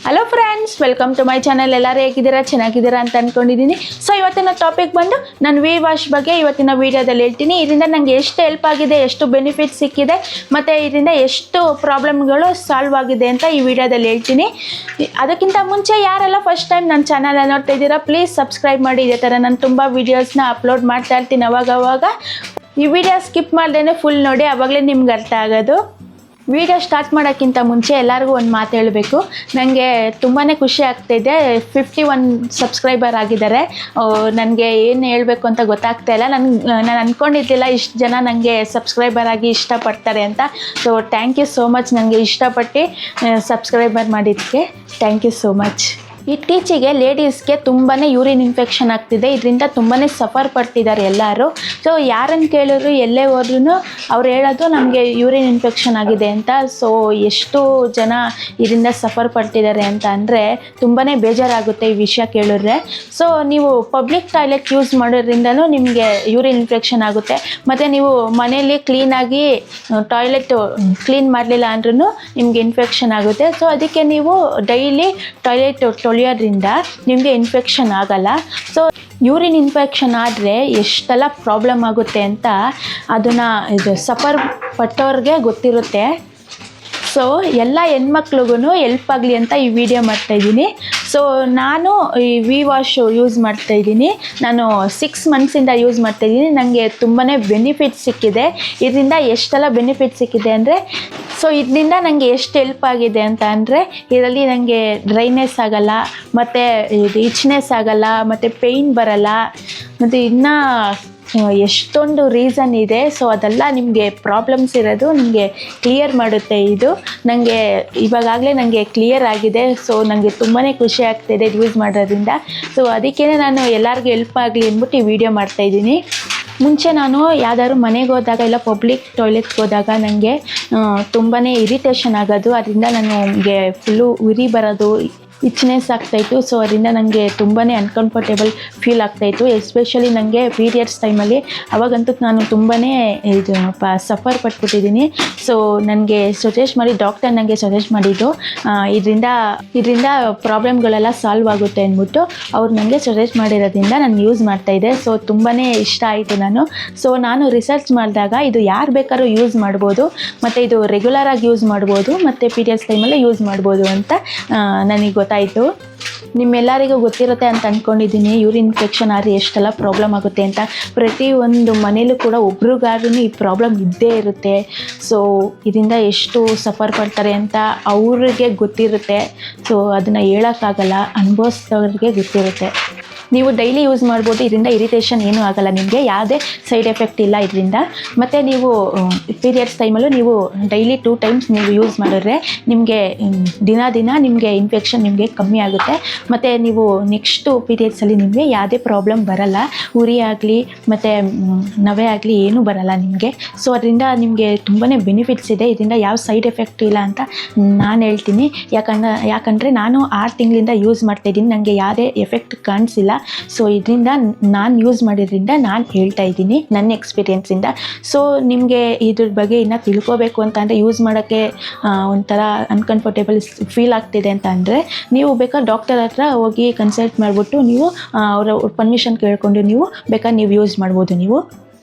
Hello friends, welcome to my channel. ಎಲ್ಲರೂ ಹೇಗಿದ್ದೀರಾ? ಚೆನ್ನಾಗಿದ್ದೀರಾ ಅಂತ ಅಂದ್ಕೊಂಡಿದ್ದೀನಿ. ಸೊ ಇವತ್ತಿನ ಟಾಪಿಕ್ ಬಂದು ನಾನು ವಿ ವಾಶ್ ಬಗ್ಗೆ ಇವತ್ತಿನ ವೀಡಿಯೋದಲ್ಲಿ ಹೇಳ್ತೀನಿ. ಇದರಿಂದ ನನಗೆ ಎಷ್ಟು ಹೆಲ್ಪ್ ಆಗಿದೆ, ಎಷ್ಟು ಬೆನಿಫಿಟ್ ಸಿಕ್ಕಿದೆ, ಮತ್ತು ಇದರಿಂದ ಎಷ್ಟು ಪ್ರಾಬ್ಲಮ್ಗಳು ಸಾಲ್ವ್ ಆಗಿದೆ ಅಂತ ಈ ವಿಡಿಯೋದಲ್ಲಿ ಹೇಳ್ತೀನಿ. ಅದಕ್ಕಿಂತ ಮುಂಚೆ ಯಾರೆಲ್ಲ ಫಸ್ಟ್ ಟೈಮ್ ನನ್ನ ಚಾನಲ್ ನೋಡ್ತಾ ಇದ್ದೀರಾ, ಪ್ಲೀಸ್ ಸಬ್ಸ್ಕ್ರೈಬ್ ಮಾಡಿ. ಇದೇ ಥರ ನಾನು ತುಂಬ ವೀಡಿಯೋಸ್ನ ಅಪ್ಲೋಡ್ ಮಾಡ್ತಾ ಇರ್ತೀನಿ ಅವಾಗವಾಗ. ಈ ವಿಡಿಯೋ ಸ್ಕಿಪ್ ಮಾಡ್ದೇ ಫುಲ್ ನೋಡಿ, ಆವಾಗಲೇ ನಿಮ್ಗೆ ಅರ್ಥ ಆಗೋದು. ವಿಡಿಯೋ ಸ್ಟಾರ್ಟ್ ಮಾಡೋಕ್ಕಿಂತ ಮುಂಚೆ ಎಲ್ಲರಿಗೂ ಒಂದು ಮಾತು ಹೇಳಬೇಕು. ನನಗೆ ತುಂಬಾ ಖುಷಿ ಆಗ್ತಾಯಿದೆ. 51 ಸಬ್ಸ್ಕ್ರೈಬರ್ ಆಗಿದ್ದಾರೆ. ನನಗೆ ಏನು ಹೇಳಬೇಕು ಅಂತ ಗೊತ್ತಾಗ್ತಾ ಇಲ್ಲ. ನಾನು ಅಂದ್ಕೊಂಡಿದ್ದಿಲ್ಲ ಇಷ್ಟು ಜನ ನನಗೆ ಸಬ್ಸ್ಕ್ರೈಬರ್ ಆಗಿ ಇಷ್ಟಪಡ್ತಾರೆ ಅಂತ. So thank you so much. ನನಗೆ ಇಷ್ಟಪಟ್ಟು ಸಬ್ಸ್ಕ್ರೈಬರ್ ಮಾಡಿದ್ದಕ್ಕೆ ಥ್ಯಾಂಕ್ ಯು ಸೋ ಮಚ್. ಇತ್ತೀಚೆಗೆ ಲೇಡೀಸ್ಗೆ ತುಂಬಾ ಯೂರಿನ್ ಇನ್ಫೆಕ್ಷನ್ ಆಗ್ತಿದೆ. ಇದರಿಂದ ತುಂಬಾ ಸಫರ್ ಪಡ್ತಿದ್ದಾರೆ ಎಲ್ಲರೂ. ಸೊ ಯಾರನ್ನು ಕೇಳಿದ್ರು, ಎಲ್ಲೇ ಹೋದ್ರೂ ಅವ್ರು ಹೇಳೋದು ನಮಗೆ ಯೂರಿನ್ ಇನ್ಫೆಕ್ಷನ್ ಆಗಿದೆ ಅಂತ. ಸೊ ಎಷ್ಟು ಜನ ಇದರಿಂದ ಸಫರ್ ಪಡ್ತಿದ್ದಾರೆ ಅಂತ ಅಂದರೆ ತುಂಬಾ ಬೇಜಾರಾಗುತ್ತೆ ಈ ವಿಷಯ ಕೇಳಿದ್ರೆ. ಸೊ ನೀವು ಪಬ್ಲಿಕ್ ಟಾಯ್ಲೆಟ್ ಯೂಸ್ ಮಾಡೋದ್ರಿಂದಲೂ ನಿಮಗೆ ಯೂರಿನ್ ಇನ್ಫೆಕ್ಷನ್ ಆಗುತ್ತೆ. ಮತ್ತು ನೀವು ಮನೆಯಲ್ಲಿ ಕ್ಲೀನಾಗಿ ಟಾಯ್ಲೆಟ್ ಕ್ಲೀನ್ ಮಾಡಲಿಲ್ಲ ಅಂದ್ರೂ ನಿಮಗೆ ಇನ್ಫೆಕ್ಷನ್ ಆಗುತ್ತೆ. ಸೊ ಅದಕ್ಕೆ ನೀವು ಡೈಲಿ ಟಾಯ್ಲೆಟ್ ತೊಳೆಯೋದ್ರಿಂದ ನಿಮಗೆ ಇನ್ಫೆಕ್ಷನ್ ಆಗಲ್ಲ. ಸೊ ಯೂರಿನ್ ಇನ್ಫೆಕ್ಷನ್ ಆದರೆ ಎಷ್ಟೆಲ್ಲ ಪ್ರಾಬ್ಲಮ್ ಆಗುತ್ತೆ ಅಂತ ಅದನ್ನು ಸಫರ್ ಪಟ್ಟವ್ರಿಗೆ ಗೊತ್ತಿರುತ್ತೆ. ಸೊ ಎಲ್ಲ ಹೆಣ್ಮಕ್ಳಿಗೂ ಹೆಲ್ಪ್ ಆಗಲಿ ಅಂತ ಈ ವಿಡಿಯೋ ಮಾಡ್ತಾಯಿದ್ದೀನಿ. ಸೊ ನಾನು ಈ ವಿ ವಾಶ್ ಯೂಸ್ ಮಾಡ್ತಾಯಿದ್ದೀನಿ. ನಾನು 6 ಮಂತ್ಸಿಂದ ಯೂಸ್ ಮಾಡ್ತಾಯಿದ್ದೀನಿ. ನನಗೆ ತುಂಬಾ ಬೆನಿಫಿಟ್ ಸಿಕ್ಕಿದೆ. ಇದರಿಂದ ಎಷ್ಟೆಲ್ಲ ಬೆನಿಫಿಟ್ ಸಿಕ್ಕಿದೆ ಅಂದರೆ, ಸೊ ಇದರಿಂದ ನನಗೆ ಎಷ್ಟು ಹೆಲ್ಪ್ ಆಗಿದೆ ಅಂತ ಅಂದರೆ, ಇದರಲ್ಲಿ ನನಗೆ ಡ್ರೈನೆಸ್ ಆಗೋಲ್ಲ, ಮತ್ತು ಇದು ಇಚ್ನೆಸ್ ಆಗೋಲ್ಲ, ಮತ್ತು ಪೇಯ್ನ್ ಬರೋಲ್ಲ, ಮತ್ತು ಇನ್ನೂ ಎಷ್ಟೊಂದು ರೀಸನ್ ಇದೆ. ಸೊ ಅದೆಲ್ಲ ನಿಮಗೆ ಪ್ರಾಬ್ಲಮ್ಸ್ ಇರೋದು ನಿಮಗೆ ಕ್ಲಿಯರ್ ಮಾಡುತ್ತೆ ಇದು. ನನಗೆ ಇವಾಗಲೇ ನನಗೆ ಕ್ಲಿಯರ್ ಆಗಿದೆ. ಸೊ ನನಗೆ ತುಂಬಾ ಖುಷಿ ಆಗ್ತಾಯಿದೆ ಯೂಸ್ ಮಾಡೋದ್ರಿಂದ. ಸೊ ಅದಕ್ಕೇ ನಾನು ಎಲ್ಲರಿಗೂ ಹೆಲ್ಪ್ ಆಗಲಿ ಅಂದ್ಬಿಟ್ಟು ಈ ವಿಡಿಯೋ ಮಾಡ್ತಾಯಿದ್ದೀನಿ. ಮುಂಚೆ ನಾನು ಯಾವ್ದಾದ್ರು ಮನೆಗೆ ಹೋದಾಗ ಇಲ್ಲ ಪಬ್ಲಿಕ್ ಟಾಯ್ಲೆಟ್ಗೆ ಹೋದಾಗ ನನಗೆ ತುಂಬಾ ಇರಿಟೇಷನ್ ಆಗೋದು. ಅದರಿಂದ ನನಗೆ ಫುಲ್ಲು ಉರಿ ಬರೋದು, ಇಚ್ನೆಸ್ ಆಗ್ತಾಯಿತ್ತು. ಸೊ ಅದರಿಂದ ನನಗೆ ತುಂಬಾ ಅನ್ಕಂಫರ್ಟೇಬಲ್ ಫೀಲ್ ಆಗ್ತಾಯಿತ್ತು. ಎಸ್ಪೆಷಲಿ ನನಗೆ ಪೀರಿಯಡ್ಸ್ ಟೈಮಲ್ಲಿ. ಅವಾಗಂತೂ ನಾನು ತುಂಬಾ ಇದು ಸಫರ್ ಪಟ್ಬಿಟ್ಟಿದ್ದೀನಿ. ಸೊ ನನಗೆ ಸಜೆಸ್ಟ್ ಮಾಡಿ ಡಾಕ್ಟರ್ ನನಗೆ ಸಜೆಸ್ಟ್ ಮಾಡಿದ್ದು ಇದರಿಂದ ಪ್ರಾಬ್ಲಮ್ಗಳೆಲ್ಲ ಸಾಲ್ವ್ ಆಗುತ್ತೆ ಅಂದ್ಬಿಟ್ಟು ಅವ್ರು ನನಗೆ ಸಜೆಸ್ಟ್ ಮಾಡಿರೋದ್ರಿಂದ ನಾನು ಯೂಸ್ ಮಾಡ್ತಾಯಿದ್ದೆ. ಸೊ ತುಂಬಾ ಇಷ್ಟ ಆಯಿತು ನಾನು ರಿಸರ್ಚ್ ಮಾಡಿದಾಗ ಇದು ಯಾರು ಬೇಕಾದ್ರೂ ಯೂಸ್ ಮಾಡ್ಬೋದು, ಮತ್ತು ಇದು ರೆಗ್ಯುಲರಾಗಿ ಯೂಸ್ ಮಾಡ್ಬೋದು, ಮತ್ತು ಪೀರಿಯಡ್ಸ್ ಟೈಮಲ್ಲಿ ಯೂಸ್ ಮಾಡ್ಬೋದು ಅಂತ ನನಗೆ ಗೊತ್ತಾಯಿತು. ನಿಮ್ಮೆಲ್ಲರಿಗೂ ಗೊತ್ತಿರುತ್ತೆ ಅಂತ ಅಂದ್ಕೊಂಡಿದ್ದೀನಿ ಯೂರಿನ್ ಇನ್ಫೆಕ್ಷನ್ ಆದರೆ ಎಷ್ಟೆಲ್ಲ ಪ್ರಾಬ್ಲಮ್ ಆಗುತ್ತೆ ಅಂತ. ಪ್ರತಿಯೊಂದು ಮನೇಲೂ ಕೂಡ ಒಬ್ರಿಗಾದ್ರೂ ಈ ಪ್ರಾಬ್ಲಮ್ ಇದ್ದೇ ಇರುತ್ತೆ. ಸೊ ಇದರಿಂದ ಎಷ್ಟು ಸಫರ್ ಪಡ್ತಾರೆ ಅಂತ ಅವ್ರಿಗೆ ಗೊತ್ತಿರುತ್ತೆ. ಸೊ ಅದನ್ನು ಹೇಳೋಕ್ಕಾಗಲ್ಲ, ಅನುಭವಿಸೋರಿಗೆ ಗೊತ್ತಿರುತ್ತೆ. ನೀವು ಡೈಲಿ ಯೂಸ್ ಮಾಡ್ಬೋದು. ಇದರಿಂದ ಇರಿಟೇಷನ್ ಏನೂ ಆಗೋಲ್ಲ, ನಿಮಗೆ ಯಾವುದೇ ಸೈಡ್ ಎಫೆಕ್ಟ್ ಇಲ್ಲ ಇದರಿಂದ. ಮತ್ತು ನೀವು ಪೀರಿಯಡ್ಸ್ ಟೈಮಲ್ಲೂ ನೀವು ಡೈಲಿ 2 ಟೈಮ್ಸ್ ನೀವು ಯೂಸ್ ಮಾಡಿದ್ರೆ ನಿಮಗೆ ದಿನ ನಿಮಗೆ ಇನ್ಫೆಕ್ಷನ್ ನಿಮಗೆ ಕಮ್ಮಿ ಆಗುತ್ತೆ. ಮತ್ತು ನೀವು ನೆಕ್ಸ್ಟು ಪೀರಿಯಡ್ಸಲ್ಲಿ ನಿಮಗೆ ಯಾವುದೇ ಪ್ರಾಬ್ಲಮ್ ಬರಲ್ಲ. ಉರಿ ಆಗಲಿ ಮತ್ತು ನವೆ ಆಗಲಿ ಏನೂ ಬರಲ್ಲ ನಿಮಗೆ. ಸೊ ಅದರಿಂದ ನಿಮಗೆ ತುಂಬಾ ಬೆನಿಫಿಟ್ಸ್ ಇದೆ. ಇದರಿಂದ ಯಾವ ಸೈಡ್ ಎಫೆಕ್ಟ್ ಇಲ್ಲ ಅಂತ ನಾನು ಹೇಳ್ತೀನಿ. ಯಾಕಂದರೆ ನಾನು 6 ತಿಂಗಳಿಂದ ಯೂಸ್ ಮಾಡ್ತಾಯಿದ್ದೀನಿ. ನನಗೆ ಯಾವುದೇ ಎಫೆಕ್ಟ್ ಕಾಣಿಸಿಲ್ಲ. ಸೊ ಇದರಿಂದ ನಾನು ಯೂಸ್ ಮಾಡಿದ್ರಿಂದ ನಾನು ಹೇಳ್ತಾ ಇದ್ದೀನಿ ನನ್ನ ಎಕ್ಸ್ಪೀರಿಯೆನ್ಸಿಂದ. ಸೊ ನಿಮಗೆ ಇದ್ರ ಬಗ್ಗೆ ಇನ್ನೂ ತಿಳ್ಕೋಬೇಕು ಅಂತ ಅಂದರೆ, ಯೂಸ್ ಮಾಡೋಕ್ಕೆ ಒಂಥರ ಅನ್ಕಂಫರ್ಟೇಬಲ್ ಫೀಲ್ ಆಗ್ತಿದೆ ಅಂತ ಅಂದರೆ, ನೀವು ಬೇಕಾದ್ರೆ ಡಾಕ್ಟರ್ ಹತ್ರ ಹೋಗಿ ಕನ್ಸಲ್ಟ್ ಮಾಡಿಬಿಟ್ಟು ನೀವು ಅವರ ಪರ್ಮಿಷನ್ ಕೇಳಿಕೊಂಡು ನೀವು ಬೇಕಾದ್ರೆ ನೀವು ಯೂಸ್ ಮಾಡ್ಬೋದು.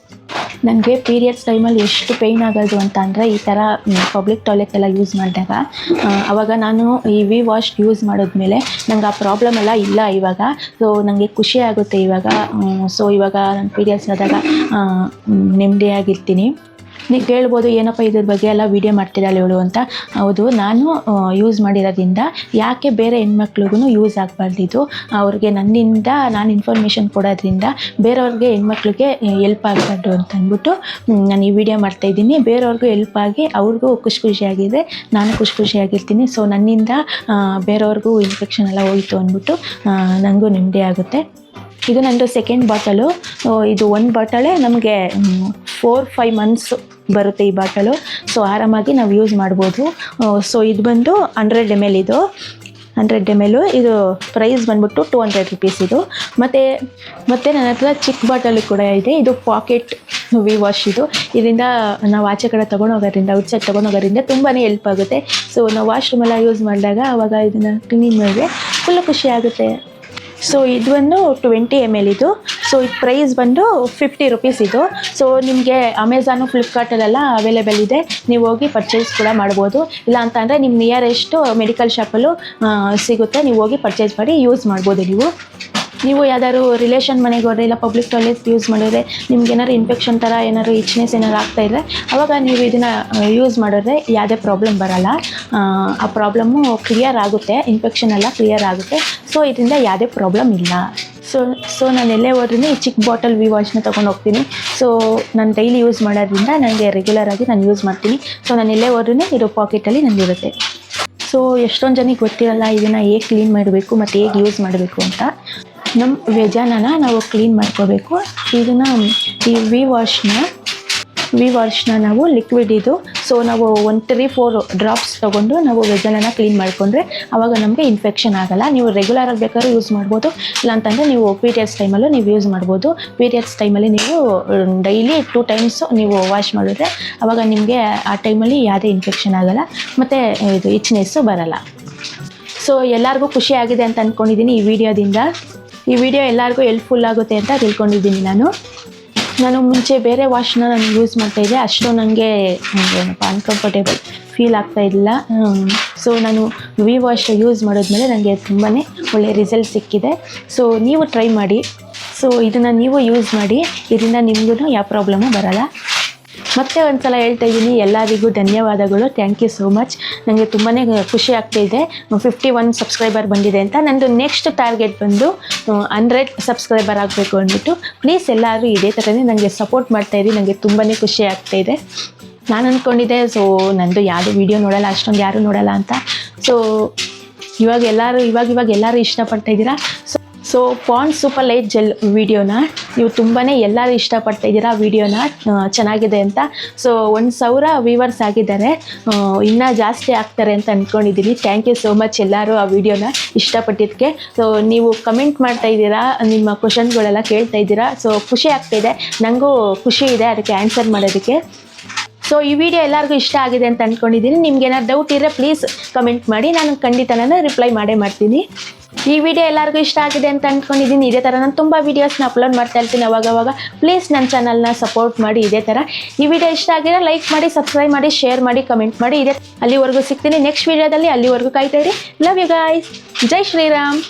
ನನಗೆ ಪೀರಿಯಡ್ಸ್ ಟೈಮಲ್ಲಿ ಎಷ್ಟು ಪೇಯ್ನ್ ಆಗೋದು ಅಂತ ಅಂದರೆ, ಈ ಥರ ಪಬ್ಲಿಕ್ ಟಾಯ್ಲೆಟ್ ಎಲ್ಲ ಯೂಸ್ ಮಾಡಿದಾಗ ಆವಾಗ ನಾನು ಈ ವಿ ವಾಶ್ ಯೂಸ್ ಮಾಡಿದ್ಮೇಲೆ ನಂಗೆ ಆ ಪ್ರಾಬ್ಲಮ್ ಎಲ್ಲ ಇಲ್ಲ ಇವಾಗ. ಸೊ ನನಗೆ ಖುಷಿ ಆಗುತ್ತೆ ಇವಾಗ. ಸೊ ಇವಾಗ ನನ್ನ ಪೀರಿಯಡ್ಸ್ ಆದಾಗ ನೆಮ್ಮದಿಯಾಗಿರ್ತೀನಿ. ನೀವು ಕೇಳ್ಬೋದು, ಏನಪ್ಪ ಇದ್ರ ಬಗ್ಗೆ ಎಲ್ಲ ವೀಡಿಯೋ ಮಾಡ್ತಿರಲ್ಲ ಇವಳು ಅಂತ. ಹೌದು, ನಾನು ಯೂಸ್ ಮಾಡಿರೋದ್ರಿಂದ ಯಾಕೆ ಬೇರೆ ಹೆಣ್ಮಕ್ಳಿಗೂ ಯೂಸ್ ಆಗಬಾರ್ದಿದ್ದು, ಅವ್ರಿಗೆ ನನ್ನಿಂದ ನಾನು ಇನ್ಫಾರ್ಮೇಷನ್ ಕೊಡೋದ್ರಿಂದ ಬೇರೆಯವ್ರಿಗೆ ಹೆಣ್ಮಕ್ಳಿಗೆ ಹೆಲ್ಪ್ ಆಗಬಾರ್ದು ಅಂತ ಅಂದ್ಬಿಟ್ಟು ನಾನು ಈ ವಿಡಿಯೋ ಮಾಡ್ತಾಯಿದ್ದೀನಿ. ಬೇರೆಯವ್ರಿಗೂ ಹೆಲ್ಪ್ ಆಗಿ ಅವ್ರಿಗೂ ಖುಷಿಯಾಗಿದೆ, ನಾನು ಖುಷಿಯಾಗಿರ್ತೀನಿ. ಸೊ ನನ್ನಿಂದ ಬೇರೆಯವ್ರಿಗೂ ಇನ್ಫೆಕ್ಷನ್ ಎಲ್ಲ ಹೋಯಿತು ಅಂದ್ಬಿಟ್ಟು ನನಗೂ ನೆಮ್ಮದಿ ಆಗುತ್ತೆ. ಇದು ನಂದು 2nd ಬಾಟಲು. ಇದು 1 ಬಾಟಲೇ ನಮಗೆ 4-5 ಮಂತ್ಸ್ ಬರುತ್ತೆ ಈ ಬಾಟಲು. ಸೊ ಆರಾಮಾಗಿ ನಾವು ಯೂಸ್ ಮಾಡ್ಬೋದು. ಸೊ ಇದು ಬಂದು 100 ml ಇದು. 100 ml. ಇದು ಪ್ರೈಸ್ ಬಂದ್ಬಿಟ್ಟು 200 rupees ಇದು. ಮತ್ತು ನನ್ನ ಹತ್ರ ಚಿಕ್ಕ ಬಾಟಲ್ ಕೂಡ ಇದೆ. ಇದು ಪಾಕೆಟ್ ವಿ ವಾಶ್ ಇದು. ಇದರಿಂದ ನಾವು ಆಚೆ ಕಡೆ ತೊಗೊಂಡೋಗೋದ್ರಿಂದ ಔಟ್ಸೈಡ್ ತೊಗೊಂಡೋಗೋದ್ರಿಂದ ತುಂಬಾ ಹೆಲ್ಪ್ ಆಗುತ್ತೆ. ಸೊ ನಾವು ವಾಶ್ರೂಮೆಲ್ಲ ಯೂಸ್ ಮಾಡಿದಾಗ ಆವಾಗ ಇದನ್ನು ಕ್ಲೀನ್ ಮಾಡಿದ್ರೆ ಫುಲ್ಲು ಖುಷಿ ಆಗುತ್ತೆ. ಸೊ ಇದು ಒಂದು 20 ml ಇದು. ಸೊ ಇದು ಪ್ರೈಸ್ ಬಂದು 50 rupees ಇದು. ಸೊ ನಿಮಗೆ ಅಮೆಝಾನು ಫ್ಲಿಪ್ಕಾರ್ಟಲ್ಲೆಲ್ಲ ಅವೈಲೇಬಲ್ ಇದೆ, ನೀವು ಹೋಗಿ ಪರ್ಚೇಸ್ ಕೂಡ ಮಾಡ್ಬೋದು. ಇಲ್ಲ ಅಂತ ಅಂದರೆ ನಿಮ್ಮ ನಿಯರೆಸ್ಟು ಮೆಡಿಕಲ್ ಶಾಪಲ್ಲೂ ಸಿಗುತ್ತೆ, ನೀವು ಹೋಗಿ ಪರ್ಚೇಸ್ ಮಾಡಿ ಯೂಸ್ ಮಾಡ್ಬೋದು. ನೀವು ಯಾವ್ದಾದ್ರು ರಿಲೇಷನ್ ಮನೆಗೆ ಹೋದರೆ ಇಲ್ಲ ಪಬ್ಲಿಕ್ ಟಾಯ್ಲೆಟ್ ಯೂಸ್ ಮಾಡಿದ್ರೆ ನಿಮ್ಗೆ ಏನಾದ್ರು ಇನ್ಫೆಕ್ಷನ್ ಥರ ಏನಾದ್ರು ಇಚ್ನೆಸ್ ಏನಾದ್ರು ಆಗ್ತಾಯಿದ್ರೆ ಆವಾಗ ನೀವು ಇದನ್ನು ಯೂಸ್ ಮಾಡಿದ್ರೆ ಯಾವುದೇ ಪ್ರಾಬ್ಲಮ್ ಬರೋಲ್ಲ. ಆ ಪ್ರಾಬ್ಲಮ್ಮು ಕ್ಲಿಯರ್ ಆಗುತ್ತೆ, ಇನ್ಫೆಕ್ಷನ್ ಎಲ್ಲ ಕ್ಲಿಯರ್ ಆಗುತ್ತೆ. ಸೊ ಇದರಿಂದ ಯಾವುದೇ ಪ್ರಾಬ್ಲಮ್ ಇಲ್ಲ. ಸೊ ನಾನು ಎಲ್ಲೇ ಹೋದ್ರೂ ಈ ಚಿಕ್ಕ ಬಾಟಲ್ ವಿ ವಾಶ್ನ ತೊಗೊಂಡು ಹೋಗ್ತೀನಿ. ಸೊ ನಾನು ಡೈಲಿ ಯೂಸ್ ಮಾಡೋದ್ರಿಂದ ನನಗೆ ರೆಗ್ಯುಲರಾಗಿ ನಾನು ಯೂಸ್ ಮಾಡ್ತೀನಿ. ಸೊ ನಾನು ಎಲ್ಲೇ ಹೋದ್ರೂ ಇದು ಪಾಕೆಟಲ್ಲಿ ನನಗಿರುತ್ತೆ. ಸೊ ಎಷ್ಟೊಂದು ಜನಕ್ಕೆ ಗೊತ್ತಿರಲ್ಲ ಇದನ್ನು ಹೇಗೆ ಕ್ಲೀನ್ ಮಾಡಬೇಕು ಮತ್ತು ಹೇಗೆ ಯೂಸ್ ಮಾಡಬೇಕು ಅಂತ. ನಮ್ಮ ವೆಜಾನನ ನಾವು ಕ್ಲೀನ್ ಮಾಡ್ಕೋಬೇಕು. ಇದನ್ನು ಈ ವಿ ವಾಶ್ನ ನಾವು ಲಿಕ್ವಿಡ್ ಇದು. ಸೊ ನಾವು 1-4 ಡ್ರಾಪ್ಸ್ ತೊಗೊಂಡು ನಾವು ವೆಜಾನನ ಕ್ಲೀನ್ ಮಾಡಿಕೊಂಡ್ರೆ ಆವಾಗ ನಮಗೆ ಇನ್ಫೆಕ್ಷನ್ ಆಗೋಲ್ಲ. ನೀವು ರೆಗ್ಯುಲರಾಗಿ ಬೇಕಾದ್ರೂ ಯೂಸ್ ಮಾಡ್ಬೋದು, ಇಲ್ಲಾಂತಂದರೆ ನೀವು ಪೀರಿಯಡ್ಸ್ ಟೈಮಲ್ಲೂ ನೀವು ಯೂಸ್ ಮಾಡ್ಬೋದು. ಪೀರಿಯಡ್ಸ್ ಟೈಮಲ್ಲಿ ನೀವು ಡೈಲಿ 2 times ನೀವು ವಾಶ್ ಮಾಡಿದ್ರೆ ಆವಾಗ ನಿಮಗೆ ಆ ಟೈಮಲ್ಲಿ ಯಾವುದೇ ಇನ್ಫೆಕ್ಷನ್ ಆಗೋಲ್ಲ ಮತ್ತು ಇದು ಇಚ್ನೆಸ್ಸು ಬರೋಲ್ಲ. ಸೊ ಎಲ್ಲರಿಗೂ ಖುಷಿ ಆಗಿದೆ ಅಂತ ಅಂದ್ಕೊಂಡಿದ್ದೀನಿ ಈ ವಿಡಿಯೋದಿಂದ. ಈ ವಿಡಿಯೋ ಎಲ್ಲರಿಗೂ ಹೆಲ್ಪ್ಫುಲ್ ಆಗುತ್ತೆ ಅಂತ ತಿಳ್ಕೊಂಡಿದ್ದೀನಿ. ನಾನು ಮುಂಚೆ ಬೇರೆ ವಾಶ್ನ ನಾನು ಯೂಸ್ ಮಾಡ್ತಾಯಿದ್ದೆ, ಅಷ್ಟು ನನಗೆ ಏನಪ್ಪ ಅನ್ಕಂಫರ್ಟೇಬಲ್ ಫೀಲ್ ಆಗ್ತಾಯಿಲ್ಲ. ಸೊ ನಾನು ವಿ ವಾಶ್ ಯೂಸ್ ಮಾಡಿದ್ಮೇಲೆ ನನಗೆ ತುಂಬಾ ಒಳ್ಳೆಯ ರಿಸಲ್ಟ್ ಸಿಕ್ಕಿದೆ. ಸೊ ನೀವು ಟ್ರೈ ಮಾಡಿ. ಸೊ ಇದನ್ನು ನೀವು ಯೂಸ್ ಮಾಡಿ, ಇದರಿಂದ ನಿಮಗೂ ಯಾವ ಪ್ರಾಬ್ಲಮ್ಮು ಬರೋಲ್ಲ. ಮತ್ತೆ ಒಂದು ಸಲ ಹೇಳ್ತಾ ಇದ್ದೀನಿ, ಎಲ್ಲರಿಗೂ ಧನ್ಯವಾದಗಳು. Thank you so much. ನನಗೆ ತುಂಬಾ ಖುಷಿ ಆಗ್ತಾಯಿದೆ 51 ಸಬ್ಸ್ಕ್ರೈಬರ್ ಬಂದಿದೆ ಅಂತ. ನಂದು ನೆಕ್ಸ್ಟ್ ಟಾರ್ಗೆಟ್ ಬಂದು 100 ಸಬ್ಸ್ಕ್ರೈಬರ್ ಆಗಬೇಕು ಅಂದ್ಬಿಟ್ಟು ಪ್ಲೀಸ್ ಎಲ್ಲರೂ ಇದೇ ಥರನೇ ನನಗೆ ಸಪೋರ್ಟ್ ಮಾಡ್ತಾಯಿರಿ. ನನಗೆ ತುಂಬಾ ಖುಷಿ ಆಗ್ತಾಯಿದೆ. ನಾನು ಅಂದ್ಕೊಂಡಿದ್ದೆ ಸೊ ನಂದು ಯಾವುದು ವೀಡಿಯೋ ನೋಡೋಲ್ಲ, ಅಷ್ಟೊಂದು ಯಾರೂ ನೋಡೋಲ್ಲ ಅಂತ. ಸೊ ಇವಾಗ ಎಲ್ಲರೂ ಇಷ್ಟಪಡ್ತಾ ಇದ್ದೀರಾ. So Pond's super light gel ವೀಡಿಯೋನ ನೀವು ತುಂಬಾ ಎಲ್ಲರೂ ಇಷ್ಟಪಡ್ತಾ ಇದ್ದೀರಾ. ವೀಡಿಯೋನ ಚೆನ್ನಾಗಿದೆ ಅಂತ. ಸೊ 1000 ವ್ಯೂವರ್ಸ್ ಆಗಿದ್ದಾರೆ, ಇನ್ನೂ ಜಾಸ್ತಿ ಆಗ್ತಾರೆ ಅಂತ ಅಂದ್ಕೊಂಡಿದ್ದೀನಿ. ಥ್ಯಾಂಕ್ ಯು ಸೋ ಮಚ್ ಎಲ್ಲರೂ ಆ ವಿಡಿಯೋನ ಇಷ್ಟಪಟ್ಟಿದ್ದಕ್ಕೆ. ಸೊ ನೀವು ಕಮೆಂಟ್ ಮಾಡ್ತಾ ಇದ್ದೀರಾ, ನಿಮ್ಮ ಕ್ವಶನ್ಗಳೆಲ್ಲ ಕೇಳ್ತಾ ಇದ್ದೀರಾ. ಸೊ ಖುಷಿ ಆಗ್ತಾಯಿದೆ, ನನಗೂ ಖುಷಿ ಇದೆ ಅದಕ್ಕೆ ಆನ್ಸರ್ ಮಾಡೋದಕ್ಕೆ. ಸೊ ಈ ವಿಡಿಯೋ ಎಲ್ಲರಿಗೂ ಇಷ್ಟ ಆಗಿದೆ ಅಂತ ಅಂದ್ಕೊಂಡಿದ್ದೀನಿ. ನಿಮ್ಗೆ ಏನಾದ್ರು ಡೌಟ್ ಇದ್ದರೆ ಪ್ಲೀಸ್ ಕಮೆಂಟ್ ಮಾಡಿ, ನಾನು ಖಂಡಿತ ರಿಪ್ಲೈ ಮಾಡೇ ಮಾಡ್ತೀನಿ. ಈ ವಿಡಿಯೋ ಎಲ್ಲರಿಗೂ ಇಷ್ಟ ಆಗಿದೆ ಅಂತ ಅಂದ್ಕೊಂಡಿದ್ದೀನಿ. ಇದೇ ಥರ ನಾನು ತುಂಬ ವೀಡಿಯೋಸ್ನ ಅಪ್ಲೋಡ್ ಮಾಡ್ತಾ ಇರ್ತೀನಿ ಅವಾಗವಾಗ. ಪ್ಲೀಸ್ ನನ್ನ ಚಾನಲ್ನ ಸಪೋರ್ಟ್ ಮಾಡಿ. ಇದೇ ಥರ ಈ ವಿಡಿಯೋ ಇಷ್ಟ ಆಗಿದ್ರೆ ಲೈಕ್ ಮಾಡಿ, ಸಬ್ಸ್ಕ್ರೈಬ್ ಮಾಡಿ, ಶೇರ್ ಮಾಡಿ, ಕಮೆಂಟ್ ಮಾಡಿ. ಅಲ್ಲಿವರೆಗೂ ಸಿಗ್ತೀನಿ ನೆಕ್ಸ್ಟ್ ವೀಡಿಯೋದಲ್ಲಿ. ಅಲ್ಲಿವರೆಗೂ ಕಾಯ್ತಾ ಇರಿ. Love you guys. ಜೈ ಶ್ರೀರಾಮ್.